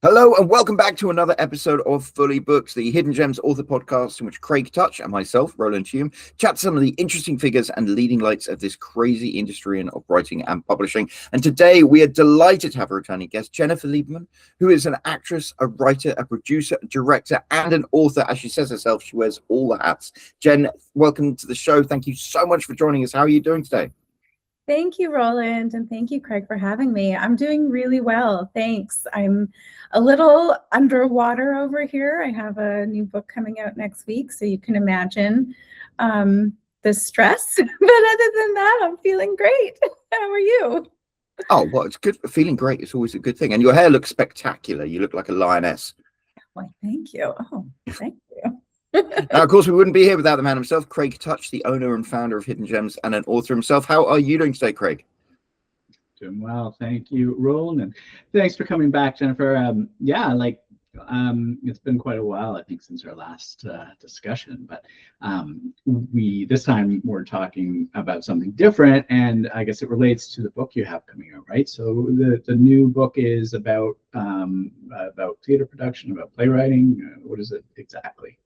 Hello and welcome back to another episode of Fully Booked, the Hidden Gems author podcast in which Craig Touch and myself, Roland Hume, chat some of the interesting figures and leading lights of this crazy industry of writing and publishing. And today we are delighted to have a returning guest, Jennifer Lieberman, who is an actress, a writer, a producer, a director, and an author. As she says herself, she wears all the hats. Jen, welcome to the show. Thank you so much for joining us. How are you doing today? Thank you, Roland, and thank you, Craig, for having me. I'm doing really well, thanks. I'm a little underwater over here. I have a new book coming out next week, so you can imagine the stress. But other than that, I'm feeling great. How are you? Oh, well, it's good. Feeling great. It's always a good thing. And your hair looks spectacular. You look like a lioness. Why, thank you. Oh, thank you. Now, of course, we wouldn't be here without the man himself, Craig Touch, the owner and founder of Hidden Gems and an author himself. How are you doing today, Craig? Doing well, thank you, Roland, and thanks for coming back, Jennifer. It's been quite a while, I think, since our last discussion, but this time we're talking about something different, and I guess it relates to the book you have coming out, right? So the new book is about theater production, about playwriting. What is it exactly?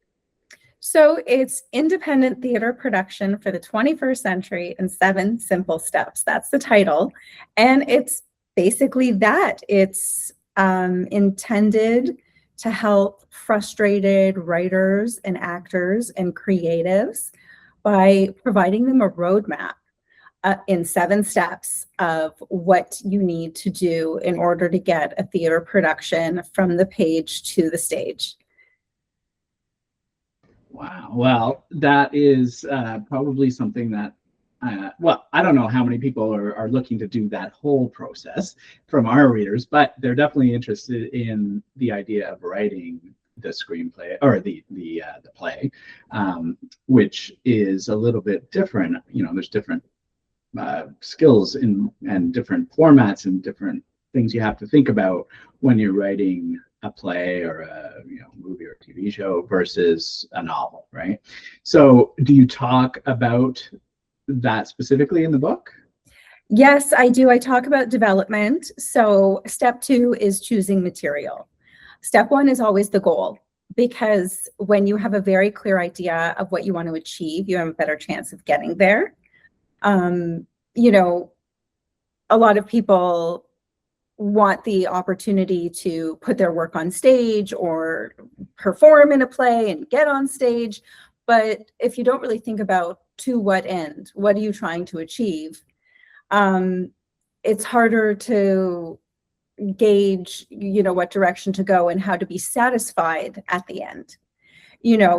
So it's independent theater production for the 21st century in 7 simple steps. That's the title. And it's basically that. It's intended to help frustrated writers and actors and creatives by providing them a roadmap in 7 steps of what you need to do in order to get a theater production from the page to the stage. Wow. Well, that is probably something that, I don't know how many people are looking to do that whole process from our readers, but they're definitely interested in the idea of writing the screenplay or the play, which is a little bit different. You know, there's different skills and different formats and different things you have to think about when you're writing a play or a movie or TV show versus a novel, right? So do you talk about that specifically in the book? Yes, I do. I talk about development. So step 2 is choosing material. Step 1 is always the goal, because when you have a very clear idea of what you want to achieve, you have a better chance of getting there. A lot of people want the opportunity to put their work on stage or perform in a play and get on stage. But if you don't really think about to what end, what are you trying to achieve? It's harder to gauge, what direction to go and how to be satisfied at the end.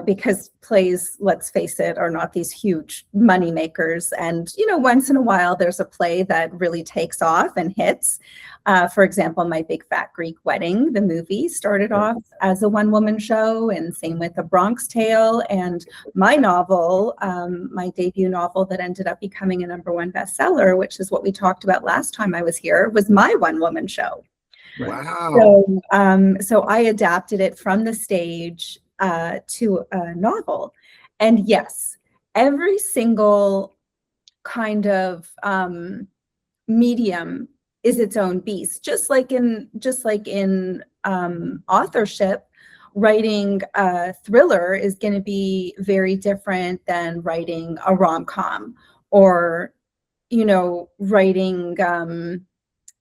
Because plays, let's face it, are not these huge money makers. And, once in a while, there's a play that really takes off and hits. For example, My Big Fat Greek Wedding, the movie, started off as a one-woman show, and same with A Bronx Tale. And my novel, my debut novel that ended up becoming a #1 bestseller, which is what we talked about last time I was here, was my one-woman show. Wow. So I adapted it from the stage to a novel. And yes, every single kind of medium is its own beast. Just like in authorship, writing a thriller is going to be very different than writing a rom-com, or writing a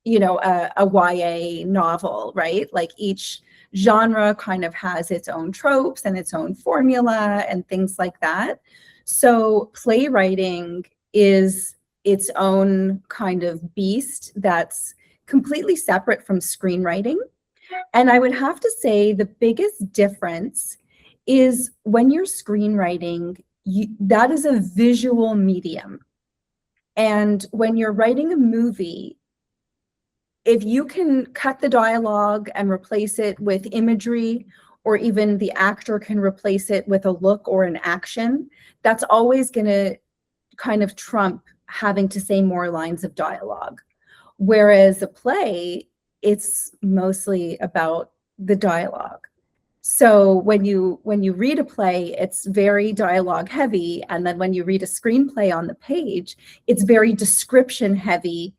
YA novel, right? Like each genre kind of has its own tropes and its own formula and things like that. So playwriting is its own kind of beast that's completely separate from screenwriting. And I would have to say the biggest difference is when you're screenwriting, that is a visual medium. And when you're writing a movie, if you can cut the dialogue and replace it with imagery, or even the actor can replace it with a look or an action, that's always going to kind of trump having to say more lines of dialogue. Whereas a play, it's mostly about the dialogue. So when you read a play, it's very dialogue heavy. And then when you read a screenplay on the page, it's very description heavy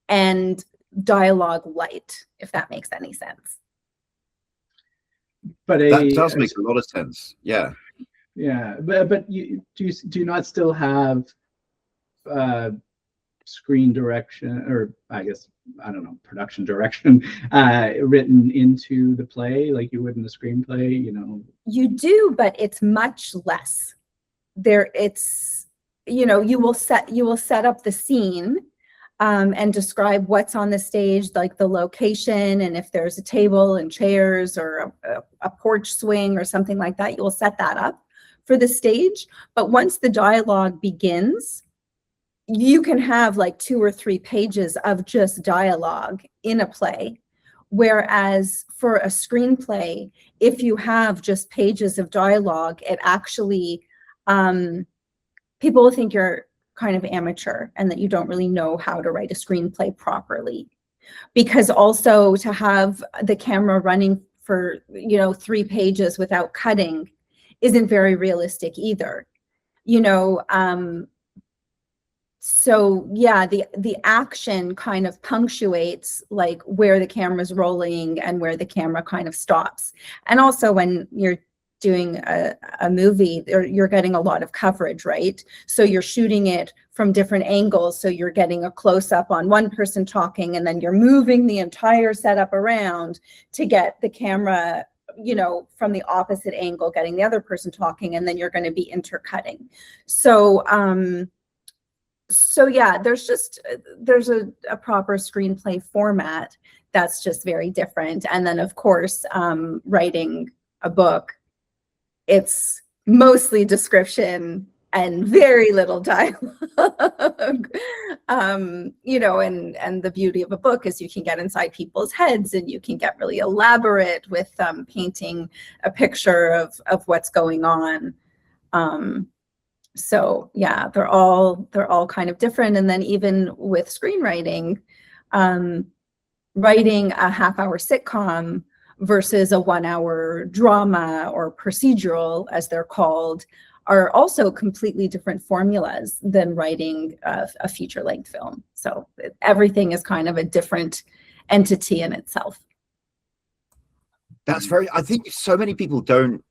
and dialogue light, if that makes any sense. But that does make a lot of sense. Yeah. Yeah, but you do not still have screen direction, or I guess, I don't know, production direction written into the play like you would in the screenplay, you know? You do, but it's much less. It's, you know, you will set up the scene and describe what's on the stage, like the location, and if there's a table and chairs or a porch swing or something like that, you will set that up for the stage. But once the dialogue begins, you can have like 2 or 3 pages of just dialogue in a play. Whereas for a screenplay, if you have just pages of dialogue, it actually, people will think you're kind of amateur and that you don't really know how to write a screenplay properly. Because also to have the camera running for, you know, 3 pages without cutting isn't very realistic either, you know. So yeah, the action kind of punctuates like where the camera's rolling and where the camera kind of stops. And also when you're doing a movie, you're getting a lot of coverage, right? So you're shooting it from different angles. So you're getting a close up on one person talking, and then you're moving the entire setup around to get the camera, you know, from the opposite angle, getting the other person talking, and then you're going to be intercutting. So, so yeah, there's a proper screenplay format that's just very different. And then of course, writing a book, it's mostly description and very little dialogue. You know, and the beauty of a book is you can get inside people's heads and you can get really elaborate with painting a picture of what's going on. So yeah, they're all kind of different. And then even with screenwriting, writing a half-hour sitcom versus a 1-hour drama or procedural, as they're called, are also completely different formulas than writing a feature-length film. So everything is kind of a different entity in itself. That's very, I think so many people don't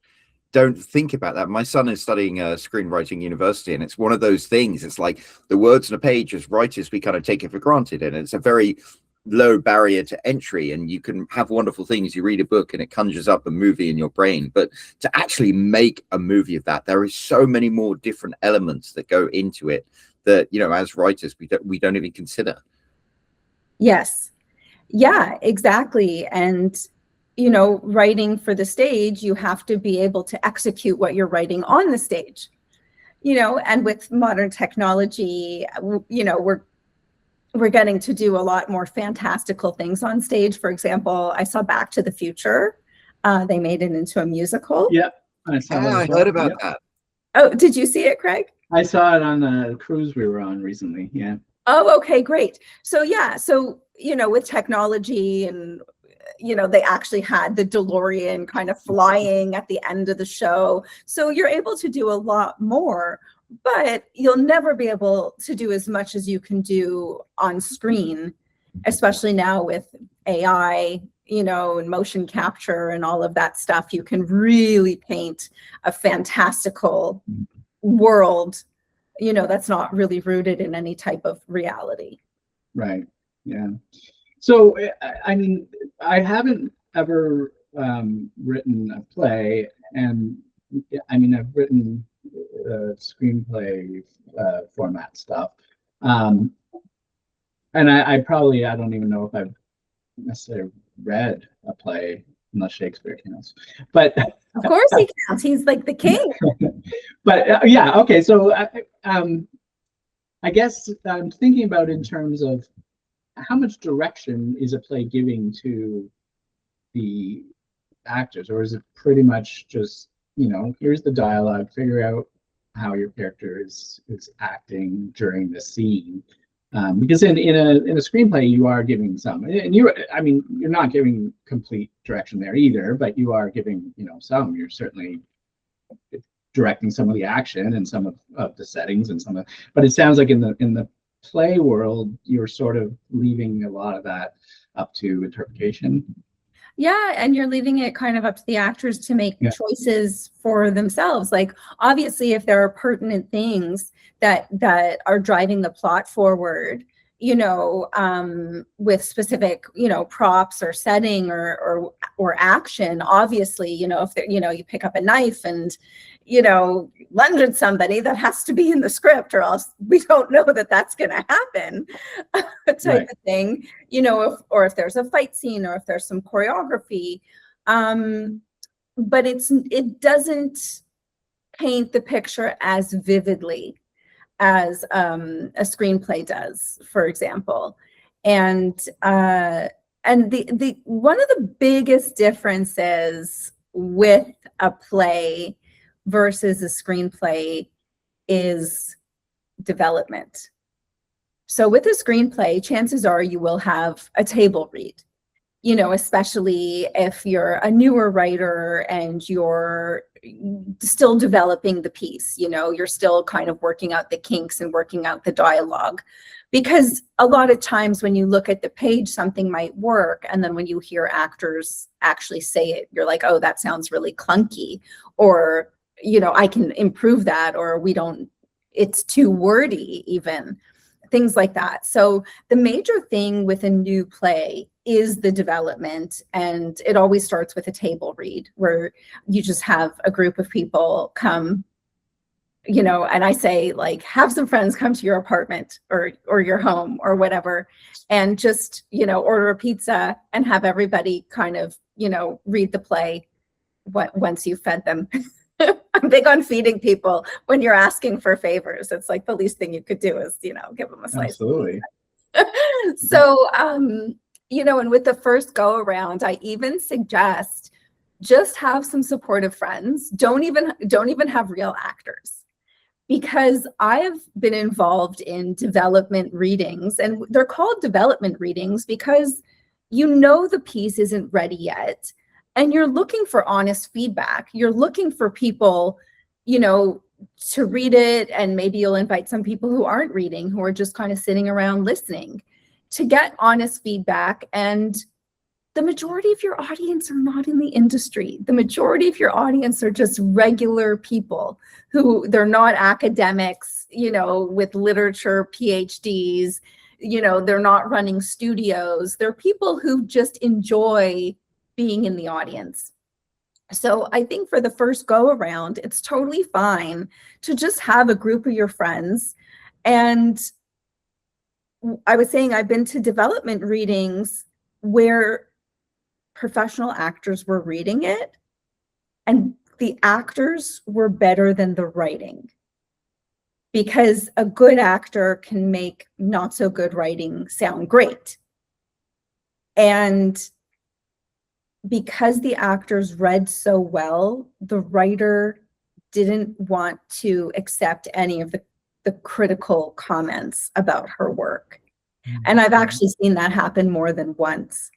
think about that. My son is studying screenwriting university, and it's one of those things. It's like the words on a page, as writers, we kind of take it for granted, and it's a very low barrier to entry, and you can have wonderful things. You read a book and it conjures up a movie in your brain, but to actually make a movie of that, there is so many more different elements that go into it that, you know, as writers, we don't even consider. Yes, yeah, exactly. And you know, writing for the stage, you have to be able to execute what you're writing on the stage, you know. And with modern technology, you know, we're getting to do a lot more fantastical things on stage. For example, I saw Back to the Future. They made it into a musical. Yep, I saw that. I heard about that. Oh, did you see it, Craig? I saw it on the cruise we were on recently. Yeah. Oh, okay, great. So yeah, so you know, with technology, and you know, they actually had the DeLorean kind of flying at the end of the show. So you're able to do a lot more, but you'll never be able to do as much as you can do on screen, especially now with AI, you know, and motion capture and all of that stuff. You can really paint a fantastical world, you know, that's not really rooted in any type of reality. Right. Yeah. So, I mean, I haven't ever written a play, and I mean, I've written screenplay format stuff. And I don't even know if I've necessarily read a play, unless Shakespeare counts. But of course he counts. He's like the king. But yeah, okay. So I guess I'm thinking about in terms of how much direction is a play giving to the actors, or is it pretty much just, you know, here's the dialogue, figure out how your character is acting during the scene? Because in a screenplay, you are giving some, and you're not giving complete direction there either, but you are giving, you know, some. You're certainly directing some of the action and some of the settings and some of. But it sounds like in the play world, you're sort of leaving a lot of that up to interpretation. Yeah, and you're leaving it kind of up to the actors to make choices for themselves. Like, obviously, if there are pertinent things that are driving the plot forward, you know, with specific, you know, props or setting or action, obviously, you know, if there, you know, you pick up a knife and, you know, lunge at somebody, that has to be in the script, or else we don't know that that's going to happen, type of thing, you know, if there's a fight scene, or if there's some choreography, but it doesn't paint the picture as vividly as a screenplay does, for example. And the one of the biggest differences with a play versus a screenplay is development. So with a screenplay, chances are you will have a table read, you know, especially if you're a newer writer and you're still developing the piece, you know, you're still kind of working out the kinks and working out the dialogue. Because a lot of times when you look at the page, something might work, and then when you hear actors actually say it, you're like, oh, that sounds really clunky, or, you know, I can improve that, or it's too wordy, even things like that. So the major thing with a new play is the development, and it always starts with a table read, where you just have a group of people come, you know, and I say, like, have some friends come to your apartment or your home or whatever, and just, you know, order a pizza and have everybody kind of, you know, read the play once you've fed them. I'm big on feeding people when you're asking for favors. It's like the least thing you could do is, you know, give them a slice. Absolutely. So, you know, and with the first go around, I even suggest just have some supportive friends. Don't even have real actors, because I've been involved in development readings, and they're called development readings because, you know, the piece isn't ready yet, and you're looking for honest feedback. You're looking for people, you know, to read it, and maybe you'll invite some people who aren't reading, who are just kind of sitting around listening, to get honest feedback. And the majority of your audience are not in the industry. The majority of your audience are just regular people who, they're not academics, you know, with literature PhDs, you know, they're not running studios. They're people who just enjoy being in the audience. So I think for the first go around, it's totally fine to just have a group of your friends. And I was saying, I've been to development readings where professional actors were reading it, and the actors were better than the writing, because a good actor can make not so good writing sound great. And because the actors read so well, the writer didn't want to accept any of the critical comments about her work. And I've actually seen that happen more than once,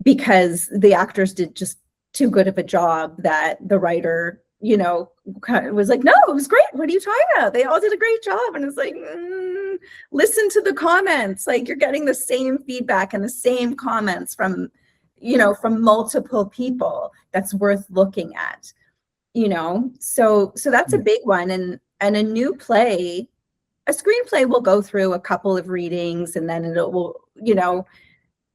because the actors did just too good of a job that the writer, you know, kind of was like, no, it was great. What are you talking about? They all did a great job. And it's like, listen to the comments. Like, you're getting the same feedback and the same comments from, you know, from multiple people. That's worth looking at, you know? So that's a big one. And a new play, a screenplay will go through a couple of readings, and then it will, you know,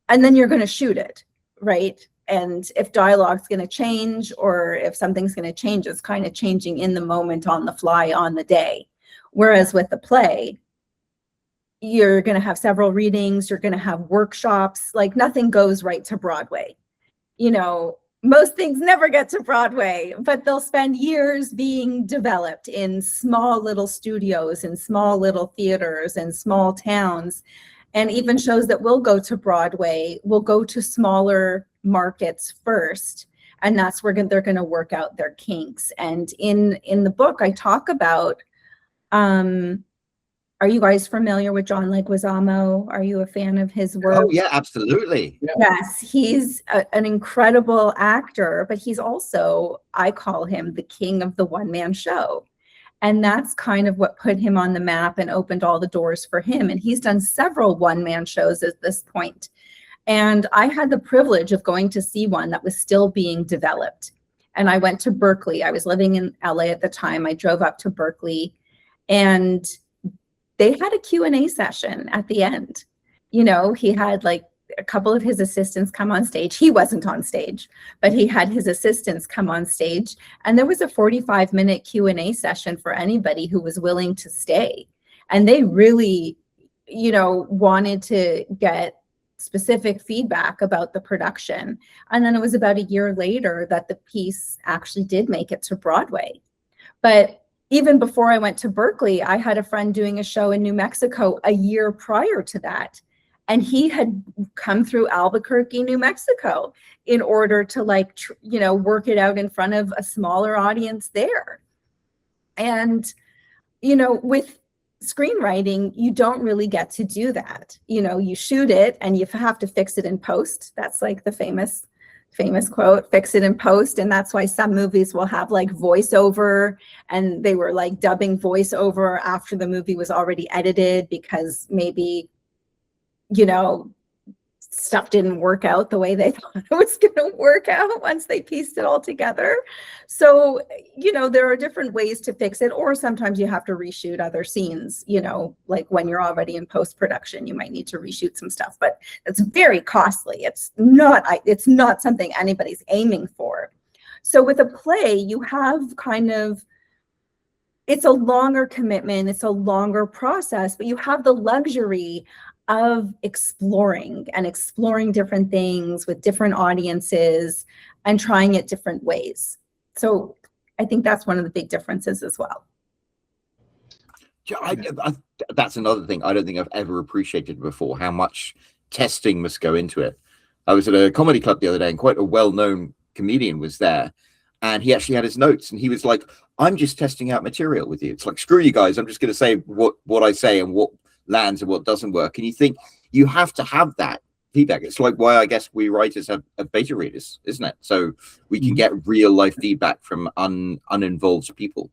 and then you're going to shoot it, right? And if dialogue's going to change, or if something's going to change, it's kind of changing in the moment, on the fly, on the day. Whereas with the play, you're going to have several readings, you're going to have workshops. Like, nothing goes right to Broadway. You know, most things never get to Broadway, but they'll spend years being developed in small little studios, in small little theaters, and small towns. And even shows that will go to Broadway will go to smaller markets first. And that's where they're going to work out their kinks. And in the book, I talk about, are you guys familiar with John Leguizamo? Are you a fan of his work? Oh, yeah, absolutely. Yes, he's an incredible actor, but he's also, I call him the king of the one-man show. And that's kind of what put him on the map and opened all the doors for him. And he's done several one-man shows at this point. And I had the privilege of going to see one that was still being developed. And I went to Berkeley. I was living in LA at the time. I drove up to Berkeley, and they had a Q&A session at the end. You know, he had like a couple of his assistants come on stage. He wasn't on stage, but he had his assistants come on stage. And there was a 45-minute Q&A session for anybody who was willing to stay. And they really, you know, wanted to get specific feedback about the production. And then it was about a year later that the piece actually did make it to Broadway. But even before I went to Berkeley, I had a friend doing a show in New Mexico a year prior to that. And he had come through Albuquerque, New Mexico, in order to like, you know, work it out in front of a smaller audience there. And, you know, with screenwriting, you don't really get to do that. You know, you shoot it and you have to fix it in post. That's like the famous quote, fix it in post. And that's why some movies will have like voiceover, and they were like dubbing voiceover after the movie was already edited because maybe, you know, stuff didn't work out the way they thought it was going to work out once they pieced it all together. So, you know, there are different ways to fix it, or sometimes you have to reshoot other scenes, you know, like when you're already in post-production, you might need to reshoot some stuff, but it's very costly. It's not something anybody's aiming for. So with a play, you have kind of, it's a longer commitment, it's a longer process, but you have the luxury of exploring different things with different audiences and trying it different ways. So I think that's one of the big differences as well. That's another thing I don't think I've ever appreciated before, how much testing must go into it. I was at a comedy club the other day, and quite a well-known comedian was there, and he actually had his notes, and he was like, I'm just testing out material with you. It's like, screw you guys, I'm just going to say what I say and what lands and what doesn't work. And you think you have to have that feedback. It's like why I guess we writers have beta readers, isn't it? So we can get real life feedback from uninvolved people.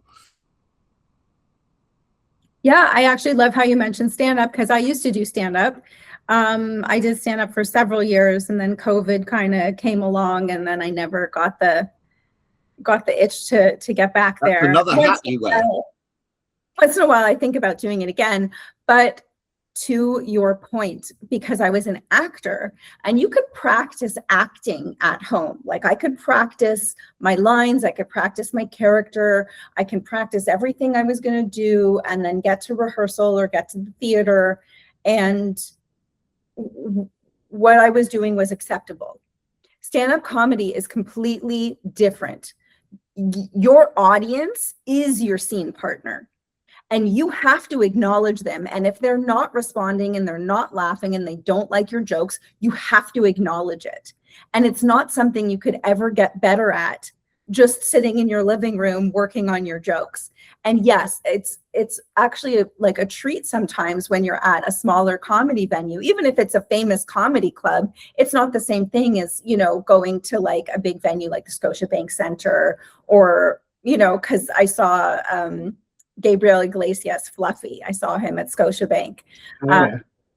Yeah, I actually love how you mentioned stand-up, because I used to do stand-up. I did stand-up for several years, and then COVID kind of came along, and then I never got the itch to get back there. That's another hat you wear. Once in a while I think about doing it again. But to your point, because I was an actor, and you could practice acting at home. Like I could practice my lines, I could practice my character, I can practice everything I was going to do, and then get to rehearsal or get to the theater. And what I was doing was acceptable. Stand-up comedy is completely different. Your audience is your scene partner, and you have to acknowledge them. And if they're not responding and they're not laughing and they don't like your jokes, you have to acknowledge it. And it's not something you could ever get better at just sitting in your living room working on your jokes. And yes, it's actually like a treat sometimes when you're at a smaller comedy venue, even if it's a famous comedy club. It's not the same thing as, you know, going to like a big venue like the Scotiabank Center, or, you know, because I saw Gabriel Iglesias, Fluffy. I saw him at Scotiabank.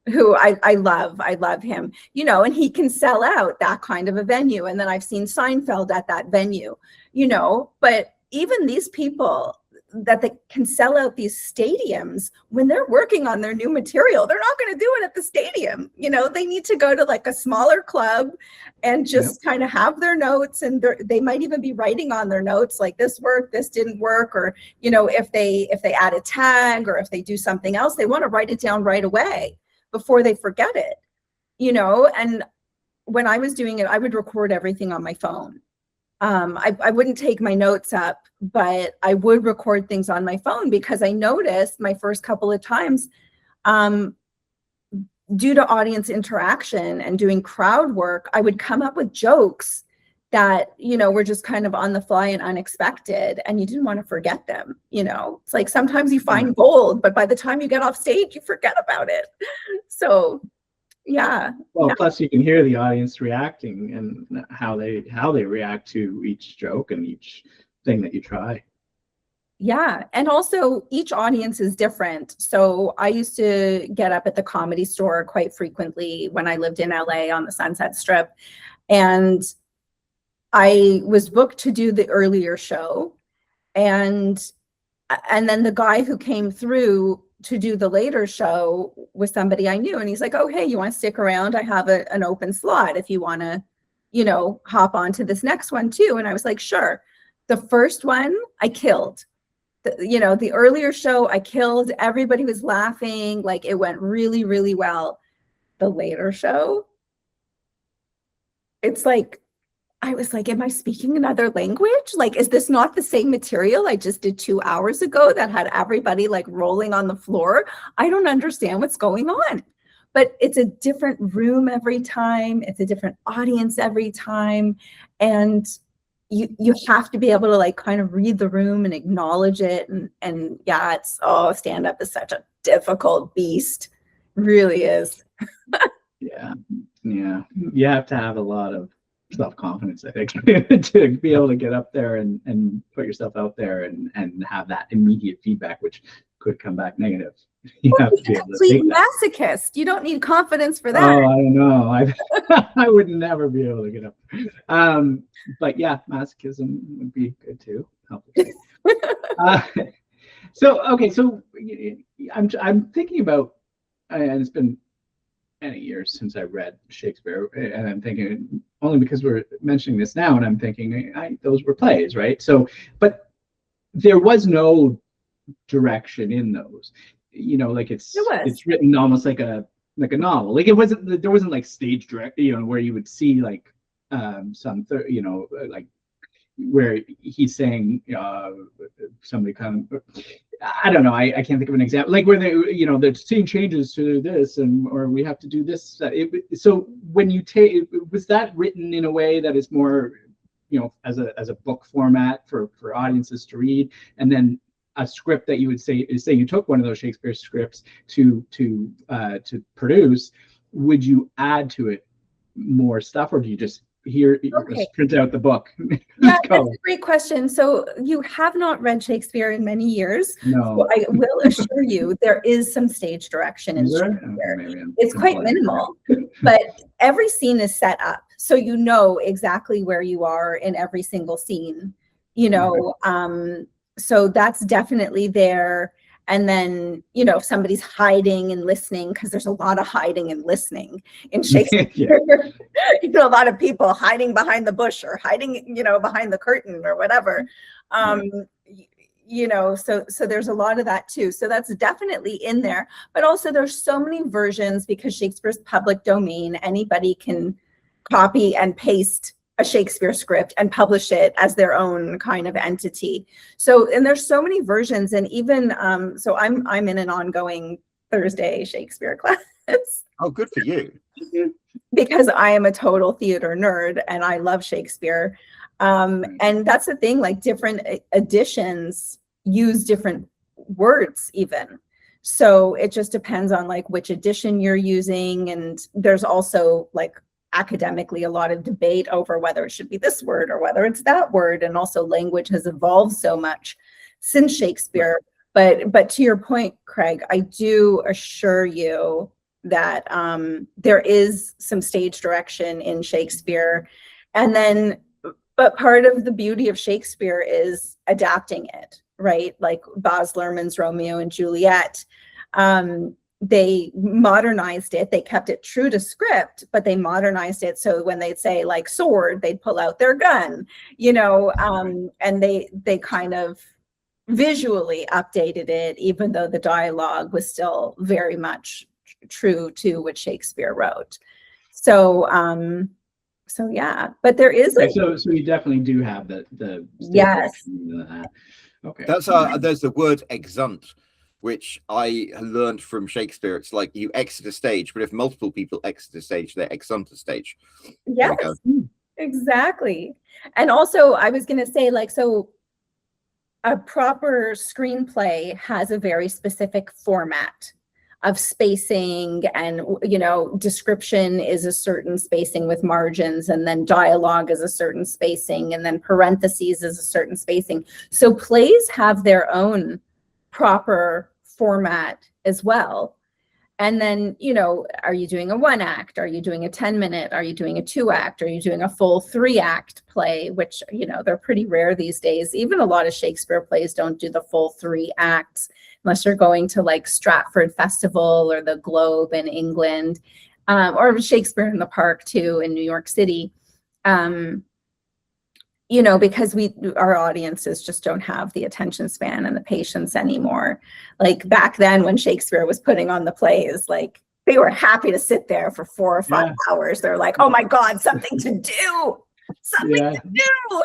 Who I love him, you know, and he can sell out that kind of a venue. And then I've seen Seinfeld at that venue, you know, but even these people that they can sell out these stadiums, when they're working on their new material, they're not going to do it at the stadium. You know, they need to go to like a smaller club and just kind of have their notes, and they might even be writing on their notes like this worked, this didn't work, or, you know, if they add a tag or if they do something else, they want to write it down right away before they forget it, you know. And when I was doing it, I would record everything on my phone. I wouldn't take my notes up, but I would record things on my phone, because I noticed my first couple of times, due to audience interaction and doing crowd work, I would come up with jokes that, you know, were just kind of on the fly and unexpected, and you didn't want to forget them. You know, it's like sometimes you find gold, but by the time you get off stage, you forget about it. So yeah. Well, plus you can hear the audience reacting and how they react to each joke and each thing that you try. Yeah. And also each audience is different. So I used to get up at the Comedy Store quite frequently when I lived in LA on the Sunset Strip. And I was booked to do the earlier show. And then the guy who came through to do the later show was somebody I knew. And he's like, oh, hey, you want to stick around? I have an open slot if you want to, you know, hop on to this next one too. And I was like, sure. The first one I killed. The earlier show I killed. Everybody was laughing. Like, it went really, really well. The later show, it's like, I was like, am I speaking another language? Like, is this not the same material I just did 2 hours ago that had everybody like rolling on the floor? I don't understand what's going on. But it's a different room every time. It's a different audience every time. And you have to be able to like kind of read the room and acknowledge it. And yeah, stand up is such a difficult beast. Really is. Yeah. You have to have a lot of self-confidence, I think, to be able to get up there and put yourself out there and have that immediate feedback, which could come back negative. You have to be able to take that. Masochist. You don't need confidence for that. Oh, I don't know. I would never be able to get up. But yeah, masochism would be good too. So I'm thinking about, and it's been many years since I read Shakespeare, and I'm thinking, only because we're mentioning this now, and I'm thinking those were plays, right? So, but there was no direction in those. Like it's written almost like a novel. Like there wasn't like stage direct, where you would see like like where he's saying somebody come. I don't know. I can't think of an example. Like where the scene changes to this, or we have to do this. So when you was that written in a way that is more, as a book format for audiences to read, and then a script that you would say you took one of those Shakespeare scripts to produce, would you add to it more stuff, or do you just print out the book? Yeah, that's a great question. So you have not read Shakespeare in many years. No. So I will assure you there is some stage direction in Shakespeare. It's quite minimal, but every scene is set up. So you know exactly where you are in every single scene, so that's definitely there. And then, if somebody's hiding and listening, because there's a lot of hiding and listening in Shakespeare, a lot of people hiding behind the bush or hiding, behind the curtain or whatever. So there's a lot of that too. So that's definitely in there. But also there's so many versions because Shakespeare's public domain. Anybody can copy and paste a Shakespeare script and publish it as their own kind of entity. So, and there's so many versions, and even so I'm in an ongoing Thursday Shakespeare class. Oh, good for you. Because I am a total theater nerd and I love Shakespeare. And that's the thing, like different editions use different words even. So it just depends on like which edition you're using. And there's also like academically a lot of debate over whether it should be this word or whether it's that word. And also language has evolved so much since Shakespeare. But to your point, Craig, I do assure you that there is some stage direction in Shakespeare. And then, but part of the beauty of Shakespeare is adapting it, right? Like Baz Luhrmann's Romeo and Juliet. They modernized it. They kept it true to script, but they modernized it. So when they'd say like sword, they'd pull out their gun, and they kind of visually updated it, even though the dialogue was still very much true to what Shakespeare wrote. So yeah, but there is so you definitely do have the yes. Okay. There's the word exunt, which I learned from Shakespeare. It's like you exit a stage, but if multiple people exit a stage, they exunt a stage. Yes, exactly. And also I was going to say, like, so a proper screenplay has a very specific format. spacing, and description is a certain spacing with margins, and then dialogue is a certain spacing, and then parentheses is a certain spacing. So plays have their own proper format as well. And then, are you doing a 1 act? Are you doing a 10-minute? Are you doing a 2 act? Are you doing a full 3 act play, which, they're pretty rare these days. Even a lot of Shakespeare plays don't do the full 3 acts unless you're going to like Stratford Festival or the Globe in England, or Shakespeare in the Park too in New York City. Because our audiences just don't have the attention span and the patience anymore. Like back then when Shakespeare was putting on the plays, like they were happy to sit there for 4 or 5 hours. They're like, oh my God, something to do, something to do.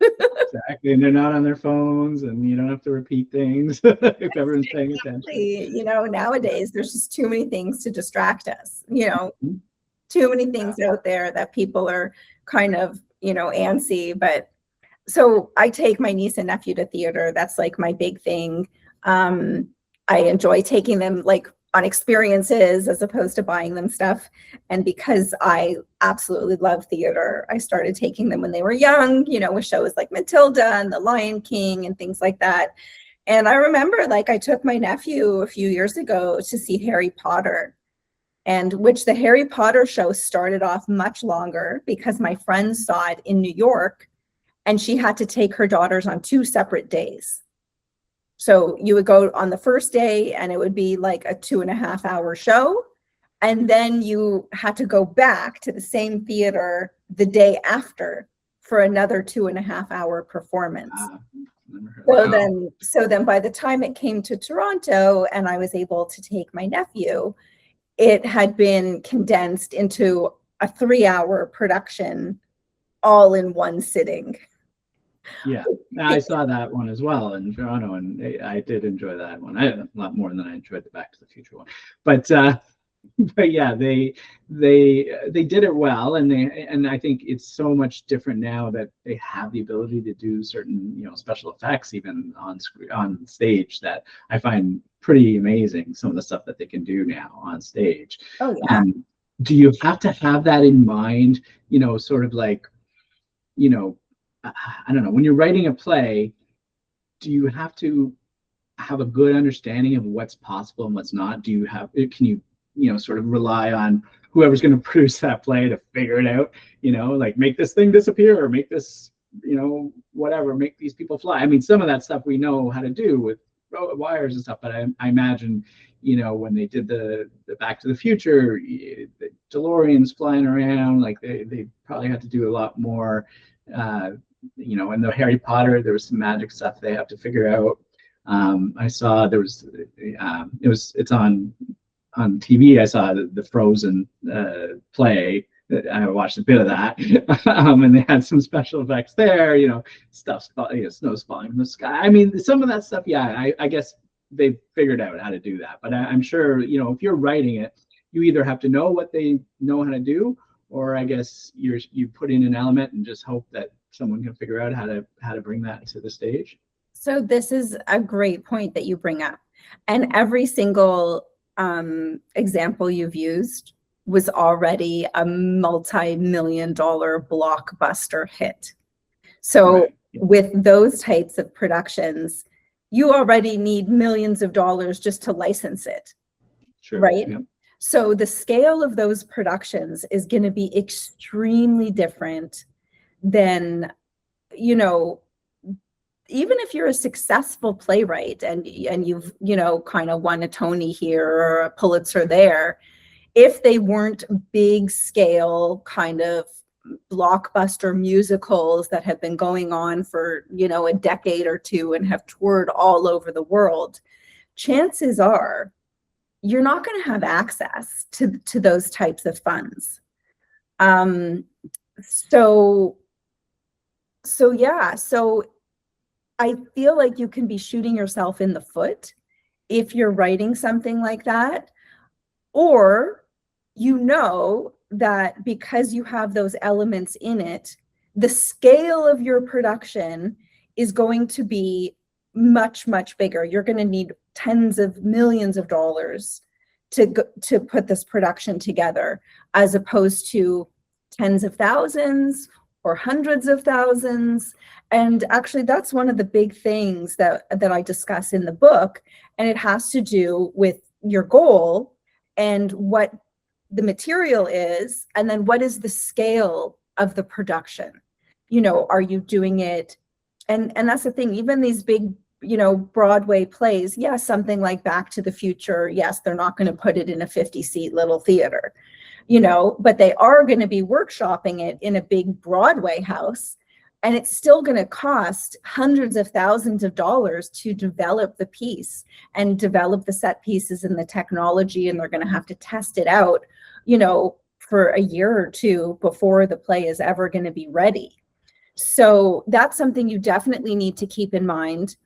Exactly. And they're not on their phones, and you don't have to repeat things if everyone's paying attention. Nowadays there's just too many things to distract us, too many things out there that people are kind of antsy. But so I take my niece and nephew to theater. That's like my big thing. I enjoy taking them like on experiences as opposed to buying them stuff. And because I absolutely love theater, I started taking them when they were young, with shows like Matilda and The Lion King and things like that. And I remember like I took my nephew a few years ago to see Harry Potter, and which the Harry Potter show started off much longer because my friend saw it in New York and she had to take her daughters on 2 separate days. So you would go on the first day and it would be like a 2.5 hour show. And then you had to go back to the same theater the day after for another 2.5 hour performance. So then by the time it came to Toronto and I was able to take my nephew, it had been condensed into a 3-hour production all in one sitting. Yeah, I saw that one as well in Toronto, and I did enjoy that one. A lot more than I enjoyed the Back to the Future one. But yeah, they did it well, and I think it's so much different now that they have the ability to do certain special effects even on stage that I find pretty amazing. Some of the stuff that they can do now on stage. Oh yeah. Do you have to have that in mind? Sort of like I don't know, when you're writing a play, do you have to have a good understanding of what's possible and what's not? Can you sort of rely on whoever's going to produce that play to figure it out, like make this thing disappear or make this, whatever, make these people fly? I mean, some of that stuff we know how to do with wires and stuff, but I imagine, when they did the Back to the Future, the DeLoreans flying around, like they probably had to do a lot more. In the Harry Potter, there was some magic stuff they have to figure out. I saw there was it's on TV. I saw the Frozen play. I watched a bit of that, and they had some special effects there. Snow's falling from the sky. I mean, some of that stuff. Yeah, I guess they figured out how to do that. But I'm sure if you're writing it, you either have to know what they know how to do, or I guess you put in an element and just hope that someone can figure out how to bring that to the stage. So this is a great point that you bring up, and every single example you've used was already a multi-million-dollar blockbuster hit. So right. With those types of productions, you already need millions of dollars just to license it. Sure. Right? Yeah. So the scale of those productions is going to be extremely different than, even if you're a successful playwright and you've, kind of won a Tony here or a Pulitzer there, if they weren't big scale kind of blockbuster musicals that have been going on for, a decade or two and have toured all over the world, chances are you're not going to have access to those types of funds. So I feel like you can be shooting yourself in the foot if you're writing something like that, or that because you have those elements in it, the scale of your production is going to be much, much bigger. You're going to need tens of millions of dollars to put this production together, as opposed to tens of thousands or hundreds of thousands. And actually, that's one of the big things that I discuss in the book, and it has to do with your goal and what the material is, and then what is the scale of the production. You know, are you doing it? And that's the thing, even these big, you know, Broadway plays, yes, something like Back to the Future, yes, they're not going to put it in a 50-seat little theater, you know, but they are going to be workshopping it in a big Broadway house. And it's still going to cost hundreds of thousands of dollars to develop the piece and develop the set pieces and the technology. And they're going to have to test it out, you know, for a year or two before the play is ever going to be ready. So that's something you definitely need to keep in mind,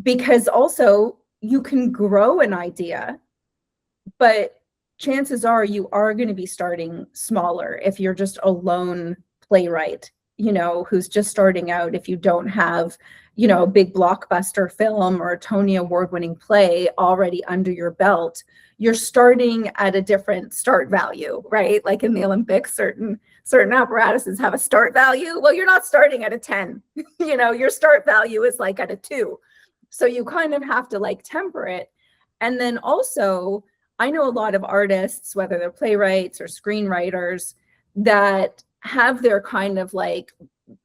because also you can grow an idea, but chances are you are going to be starting smaller if you're just a lone playwright, you know, who's just starting out. If you don't have, you know, a big blockbuster film or a Tony Award-winning play already under your belt, you're starting at a different start value, right? Like in the Olympics, certain apparatuses have a start value. Well, you're not starting at a 10, you know, your start value is like at a 2. So you kind of have to like temper it. And then also, I know a lot of artists, whether they're playwrights or screenwriters, that have their kind of like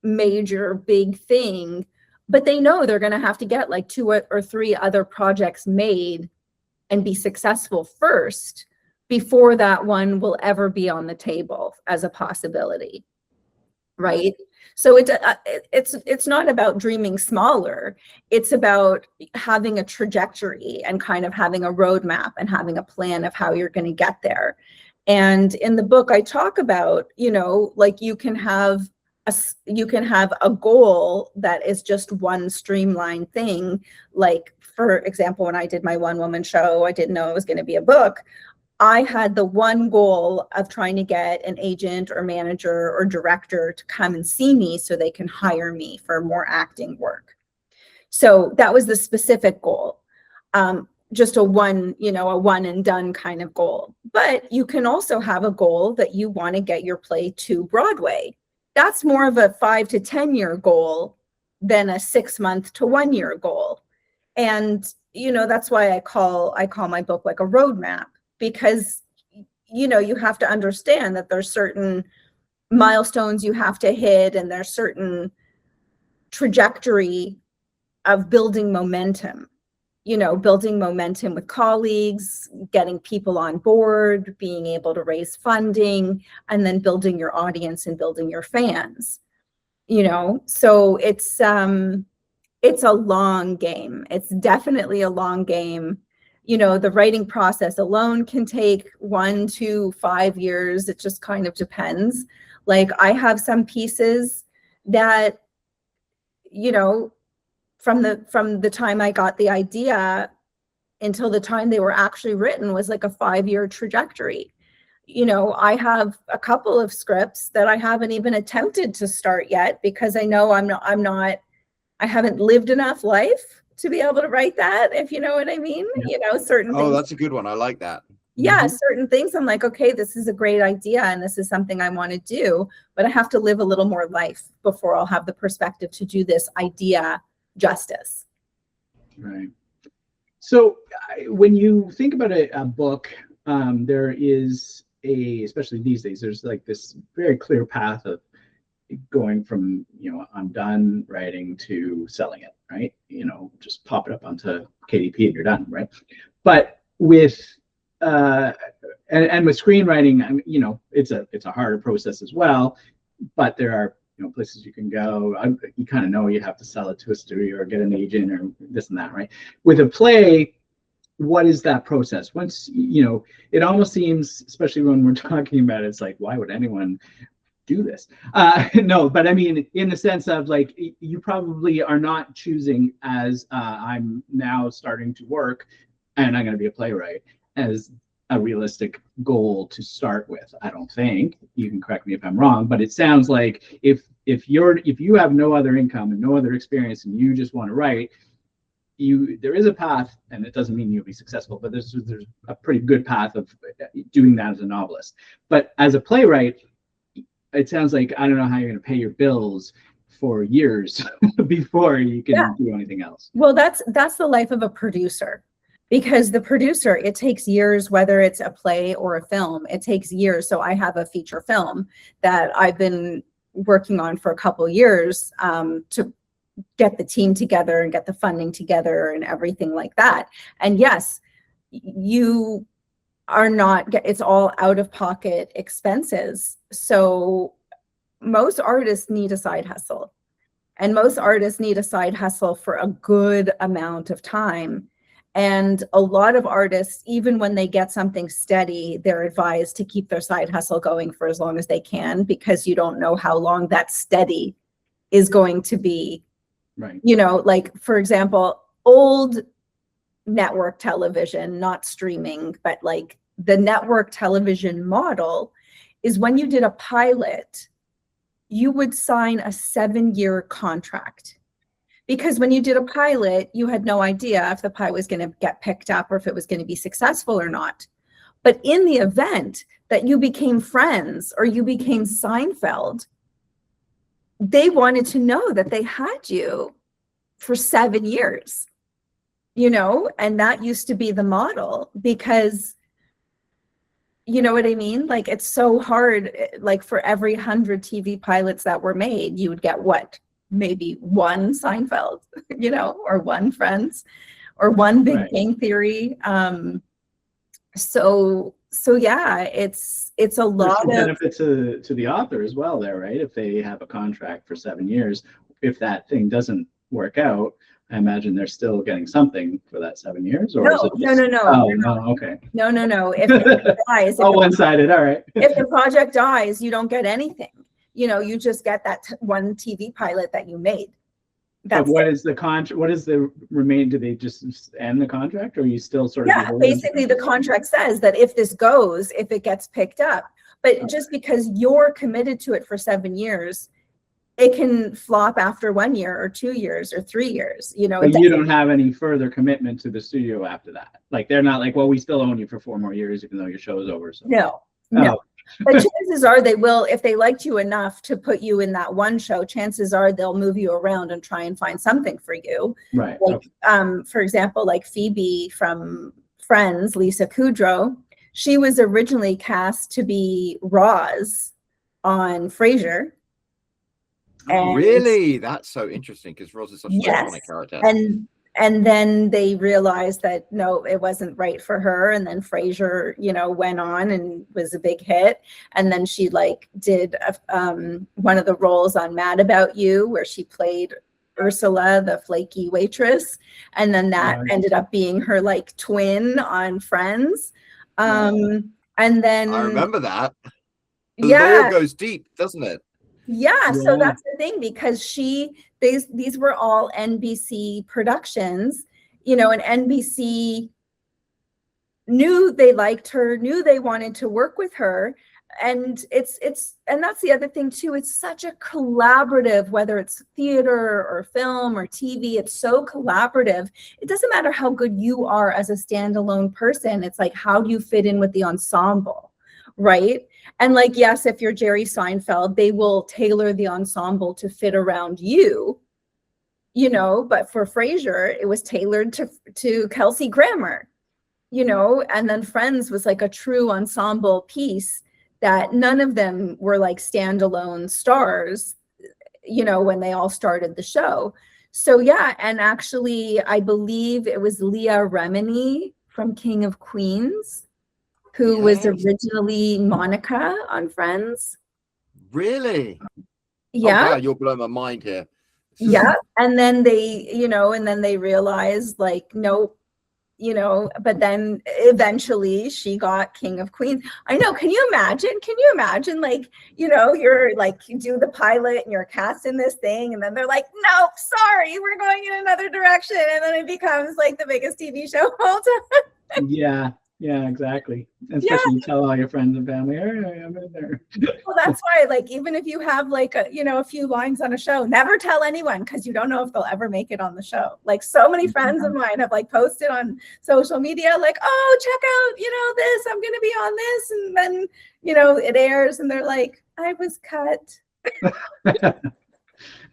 major big thing, but they know they're going to have to get like 2 or 3 other projects made and be successful first before that one will ever be on the table as a possibility, right? So it's not about dreaming smaller. It's about having a trajectory and kind of having a roadmap and having a plan of how you're going to get there. And in the book, I talk about, you know, like you can have a goal that is just one streamlined thing. Like, for example, when I did my one-woman show, I didn't know it was going to be a book. I had the one goal of trying to get an agent or manager or director to come and see me so they can hire me for more acting work. So that was the specific goal. Just a one and done kind of goal. But you can also have a goal that you want to get your play to Broadway. That's more of a 5 to 10 year goal than a 6 month to 1 year goal. And, you know, that's why I call my book like a roadmap, because, you know, you have to understand that there's certain milestones you have to hit, and there's certain trajectory of building momentum. You know, building momentum with colleagues, getting people on board, being able to raise funding, and then building your audience and building your fans, you know. So it's a long game. It's definitely a long game. You know, the writing process alone can take 1 to 5 years. It just kind of depends. Like, I have some pieces that, you know, from the time I got the idea until the time they were actually written was like a 5-year trajectory. You know, I have a couple of scripts that I haven't even attempted to start yet, because I know I haven't lived enough life to be able to write that, if you know what I mean. Yeah. You know, certain things. Oh, that's a good one. I like that. Yeah, certain things I'm like, okay, this is a great idea and this is something I want to do, but I have to live a little more life before I'll have the perspective to do this idea justice. Right. So when you think about a book, there is especially these days, there's like this very clear path of going from, you know, I'm done writing to selling it, right? You know, just pop it up onto KDP and you're done, right? But with and with screenwriting, I mean, you know, it's a harder process as well, but there are, you know, places you can go. You kind of know you have to sell it to a studio or get an agent or this and that, right? With a play, what is that process? Once, you know, it almost seems, especially when we're talking about it, it's like, why would anyone do this? No, but I mean, in the sense of like, you probably are not choosing as I'm now starting to work and I'm going to be a playwright as a realistic goal to start with. I don't think. You can correct me if I'm wrong, but it sounds like if you have no other income and no other experience and you just want to write, there is a path, and it doesn't mean you'll be successful, but there's a pretty good path of doing that as a novelist. But as a playwright, it sounds like, I don't know how you're going to pay your bills for years before you can do anything else. Well, that's the life of a producer, because the producer, it takes years, whether it's a play or a film, it takes years. So I have a feature film that I've been working on for a couple of years to get the team together and get the funding together and everything like that. And yes, you are not, it's all out of pocket expenses. So most artists need a side hustle, and most artists need a side hustle for a good amount of time. And a lot of artists, even when they get something steady, they're advised to keep their side hustle going for as long as they can, because you don't know how long that steady is going to be. Right. You know, like, for example, old network television, not streaming, but like the network television model is when you did a pilot, you would sign a 7-year contract. Because when you did a pilot, you had no idea if the pilot was going to get picked up or if it was going to be successful or not. But in the event that you became Friends or you became Seinfeld, they wanted to know that they had you for 7 years, you know, and that used to be the model, because, you know what I mean? Like, it's so hard, like for every 100 TV pilots that were made, you would get what? Maybe one Seinfeld, you know, or one Friends, or one Big Bang Theory. So yeah, it's a lot of benefit to the author as well there, right? If they have a contract for 7 years, if that thing doesn't work out, I imagine they're still getting something for that 7 years. Or no, is it no. Oh, no, okay. No. If it dies, Oh, one-sided, all right. if the project dies, you don't get anything. You know, you just get that one TV pilot that you made. But what is the contract? What is the remain? Do they just end the contract, or are you still sort of? Yeah, basically the contract says that if this goes, if it gets picked up, but just because you're committed to it for 7 years, it can flop after 1 year or 2 years or 3 years. You know, but you don't have any further commitment to the studio after that. Like, they're not like, well, we still own you for 4 more years, even though your show is over. So. No. But chances are they will, if they liked you enough to put you in that one show, chances are they'll move you around and try and find something for you. Right. Like, for example, like Phoebe from Friends, Lisa Kudrow, she was originally cast to be Roz on Frasier. And really? That's so interesting, because Roz is such an iconic character. And then they realized that no, it wasn't right for her. And then Frasier, you know, went on and was a big hit. And then she like did one of the roles on Mad About You, where she played Ursula, the flaky waitress. And then that ended up being her like twin on Friends. And then I remember that. The lore goes deep, doesn't it? Yeah, so that's the thing, because these were all NBC productions, you know, and NBC knew they liked her, knew they wanted to work with her. And and that's the other thing too, it's such a collaborative, whether it's theater or film or TV, it's so collaborative. It doesn't matter how good you are as a standalone person, it's like, how do you fit in with the ensemble, right? And like, yes, if you're Jerry Seinfeld, they will tailor the ensemble to fit around you, you know, but for Frasier, it was tailored to Kelsey Grammer, you know, and then Friends was like a true ensemble piece that none of them were like standalone stars, you know, when they all started the show. So yeah, and actually, I believe it was Leah Remini from King of Queens who was originally Monica on Friends. Really? Yeah. Oh, wow, you're blowing my mind here. Yeah. And then they, you know, and then they realized like, nope, you know, but then eventually she got King of Queens. I know. Can you imagine like, you know, you're like, you do the pilot and you're cast in this thing. And then they're like, nope, sorry, we're going in another direction. And then it becomes like the biggest TV show of all time. Yeah. Yeah, exactly. Especially you tell all your friends and family, hey, I'm in there. Well, that's why, like, even if you have like a few lines on a show, never tell anyone, because you don't know if they'll ever make it on the show. Like, so many friends of mine have like posted on social media, like, oh, check out, this, I'm gonna be on this, and then it airs and they're like, I was cut.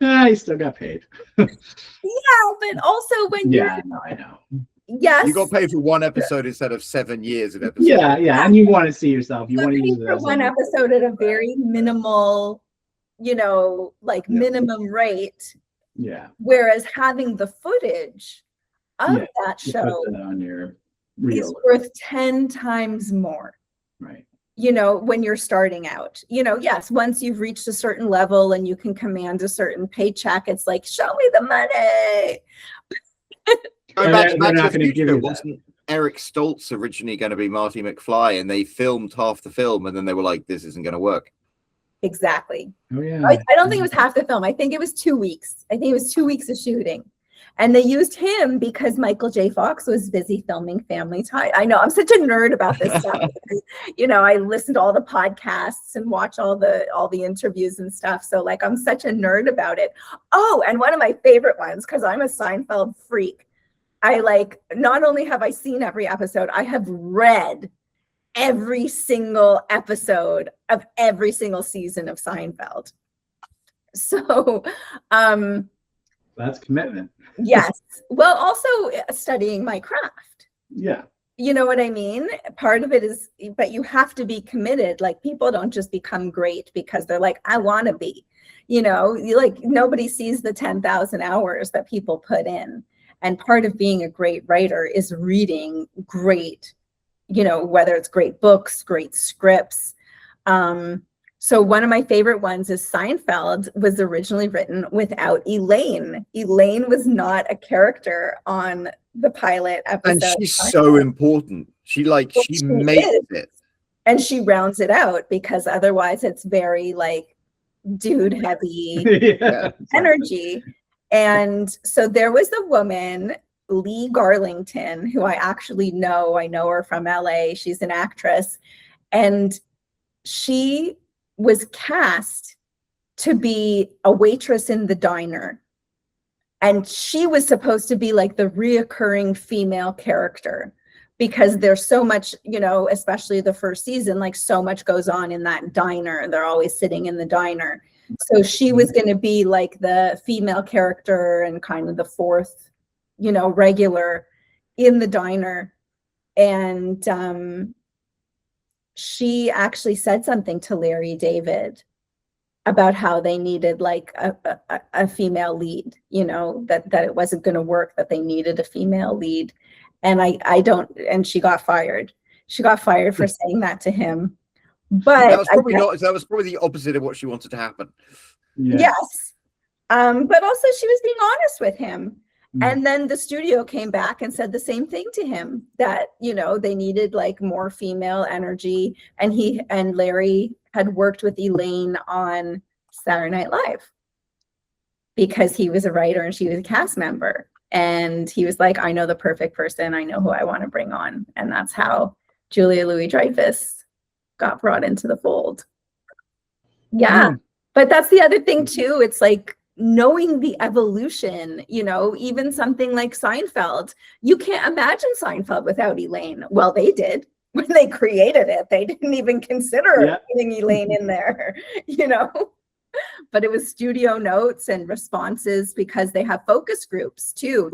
You still got paid. Yeah, but also when I know. Yes. You got paid for one episode instead of 7 years of episodes. Yeah, and you want to see yourself. You want to use it for as one episode at a very minimal, minimum rate. Yeah. Whereas having the footage of that show on your reel is worth 10 times more. Right. When you're starting out, yes, once you've reached a certain level and you can command a certain paycheck, it's like, show me the money. Back to the Future, wasn't Eric Stoltz originally going to be Marty McFly, and they filmed half the film, and then they were like, this isn't going to work. Exactly. Oh, yeah. I don't think it was half the film. I think it was 2 weeks. I think it was 2 weeks of shooting. And they used him because Michael J. Fox was busy filming Family Tie. I know, I'm such a nerd about this stuff. Because, I listen to all the podcasts and watch all the interviews and stuff. So like, I'm such a nerd about it. Oh, and one of my favorite ones, because I'm a Seinfeld freak. Not only have I seen every episode, I have read every single episode of every single season of Seinfeld. So, that's commitment. Yes. Well, also studying my craft. Yeah. You know what I mean? Part of it is, but you have to be committed. Like, people don't just become great because they're like, I want to be, nobody sees the 10,000 hours that people put in. And part of being a great writer is reading great, whether it's great books, great scripts. So one of my favorite ones is Seinfeld was originally written without Elaine. Elaine was not a character on the pilot episode. And she's so important. She makes it. And she rounds it out, because otherwise it's very dude heavy energy. And so there was a woman, Lee Garlington, who I actually know. I know her from LA. She's an actress. And she was cast to be a waitress in the diner. And she was supposed to be like the reoccurring female character, because there's so much, especially the first season, so much goes on in that diner. They're always sitting in the diner. So she was going to be like the female character and kind of the fourth, regular in the diner. And she actually said something to Larry David about how they needed a female lead, that it wasn't going to work, that they needed a female lead. And and she got fired. She got fired for saying that to him. But that was probably the opposite of what she wanted to happen. Yes. But also she was being honest with him. And then the studio came back and said the same thing to him, that, they needed more female energy. And Larry had worked with Elaine on Saturday Night Live because he was a writer and she was a cast member. And he was like, I know the perfect person. I know who I want to bring on. And that's how Julia Louis-Dreyfus got brought into the fold. Yeah. But that's the other thing too. It's knowing the evolution, even something like Seinfeld, you can't imagine Seinfeld without Elaine. Well, they did. When they created it, they didn't even consider putting Elaine in there, but it was studio notes and responses, because they have focus groups too.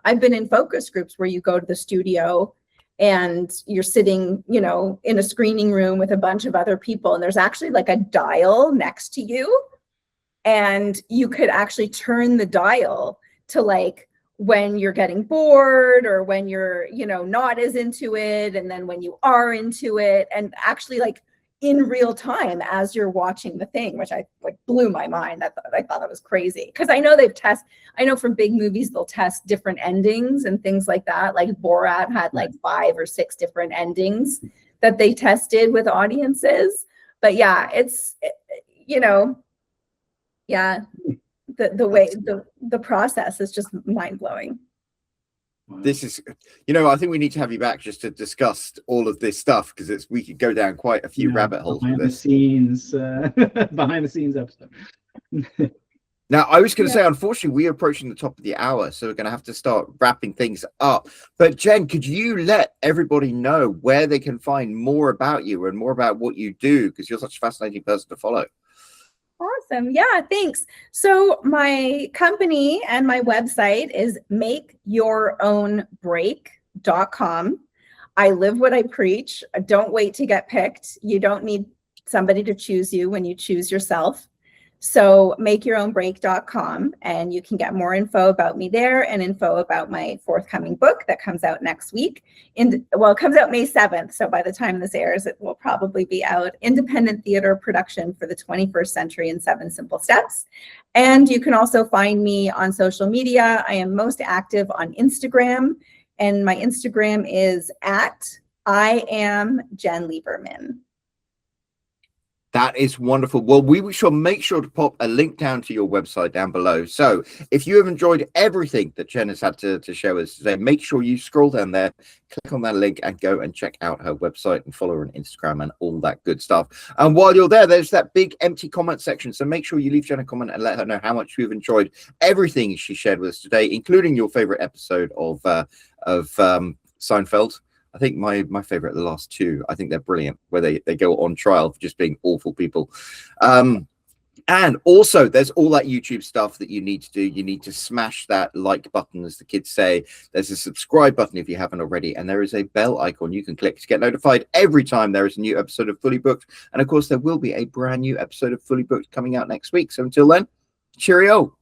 I've been in focus groups where you go to the studio and you're sitting, in a screening room with a bunch of other people, and there's actually a dial next to you. And you could actually turn the dial to when you're getting bored, or when you're, not as into it. And then when you are into it, and actually in real time as you're watching the thing, which I blew my mind. I thought that was crazy. Because I know from big movies, they'll test different endings and things like that. Like Borat had 5 or 6 different endings that they tested with audiences. But yeah, it's, the way the process is just mind blowing. Wow. This is, I think we need to have you back just to discuss all of this stuff, because we could go down quite a few rabbit holes with this. Behind the scenes episode. Now, I was going to say, unfortunately, we're approaching the top of the hour, so we're going to have to start wrapping things up. But Jen, could you let everybody know where they can find more about you and more about what you do? Because you're such a fascinating person to follow. Awesome. Yeah, thanks. So my company and my website is makeyourownbreak.com. I live what I preach. Don't wait to get picked. You don't need somebody to choose you when you choose yourself. So makeyourownbreak.com, and you can get more info about me there and info about my forthcoming book that comes out next week. It comes out May 7th. So by the time this airs, it will probably be out. Independent theater production for the 21st century in 7 simple steps. And you can also find me on social media. I am most active on Instagram, and my Instagram is @IamJenLieberman. That is wonderful. Well, we shall make sure to pop a link down to your website down below. So if you have enjoyed everything that Jen has had to share with us today, make sure you scroll down there, click on that link, and go and check out her website and follow her on Instagram and all that good stuff. And while you're there, there's that big empty comment section. So make sure you leave Jen a comment and let her know how much you've enjoyed everything she shared with us today, including your favorite episode of Seinfeld. I think my favorite, the last 2, I think they're brilliant, where they go on trial for just being awful people. And also there's all that YouTube stuff that you need to do. You need to smash that like button, as the kids say. There's a subscribe button if you haven't already, and there is a bell icon you can click to get notified every time there is a new episode of Fully Booked. And of course, there will be a brand new episode of Fully Booked coming out next week. So until then, cheerio.